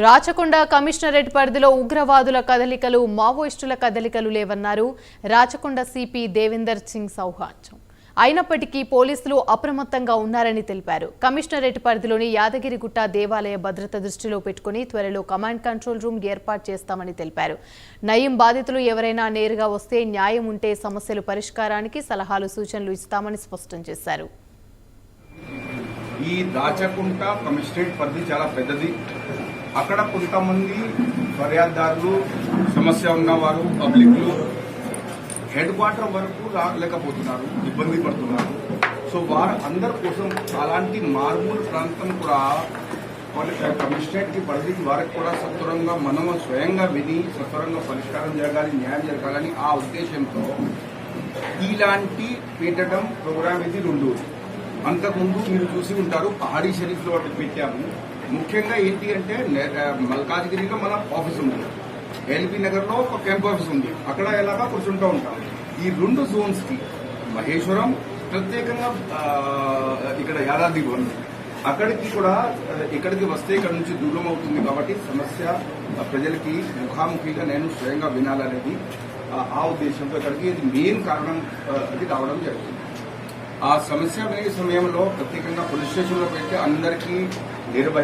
Rachakonda commissionerate పరిధిలో ఉగ్రవాదుల కదలికలు మావోయిస్టుల కదలికలు లేవన్నారు రాచకొండ సిపి దేవేందర్ సింగ్ సౌహాన్. అయినప్పటికీ పోలీసులు అప్రమత్తంగా ఉన్నారని తెలిపారు. కమిషనరేట్ పరిధిలోని యాదగిరిగుట్ట దేవాలయ భద్రత దృష్టిలో పెట్టుకుని త్వరలో కమాండ్ కంట్రోల్ రూమ్ ఏర్పాటు చేస్తామని తెలిపారు. నయం బాధితులు ఎవరైనా నేరుగా వస్తే న్యాయం ఉంటే సమస్యలు పరిష్కారానికి సలహాలు సూచనలు ఇస్తామని స్పష్టం చేశారు. ఈ రాచకుంట కమిషనరేట్ పరిధి చాలా పెద్దది. అక్కడ కొంతమంది ఫిర్యాదుదారులు, సమస్య ఉన్నవారు, పబ్లిక్లు హెడ్ క్వార్టర్ వరకు రాలేకపోతున్నారు, ఇబ్బంది పడుతున్నారు. సో వారు అందరి కోసం అలాంటి మారుమూల ప్రాంతం కూడా కమిషనరేట్ కి పరిధికి వారికి కూడా సత్వరంగా మనం స్వయంగా విని సత్వరంగా పరిష్కారం జరగాలి, న్యాయం జరగాలని ఆ ఉద్దేశంతో ఇలాంటి పెట్టడం ప్రోగ్రామ్ ఇది రెండు. అంతకుముందు మీరు చూసి ఉంటారు, పహాడీ షరీఫ్ లో వాటికి పెట్టాము. ముఖ్యంగా ఏంటి అంటే మల్కాజ్గిరిలో మన ఆఫీస్ ఉంది, ఎల్బీ నగర్ లో ఒక క్యాంప్ ఆఫీస్ ఉంది, అక్కడ ఎలాగా కూర్చుంటూ ఉంటాం. ఈ రెండు జోన్స్ కి మహేశ్వరం ప్రత్యేకంగా ఇక్కడ యాదాద్రి ఉంది, అక్కడికి కూడా ఇక్కడికి వస్తే ఇక్కడ నుంచి దూరం అవుతుంది కాబట్టి సమస్య ప్రజలకి ముఖాముఖిగా నేను స్వయంగా వినాలనేది ఆ ఉద్దేశంతో ఇక్కడికి మెయిన్ కారణం అది రావడం జరిగింది. ఆ సమస్య వినే సమయంలో ప్రత్యేకంగా పోలీస్ స్టేషన్లో పెడితే అందరికీ నిర్భయ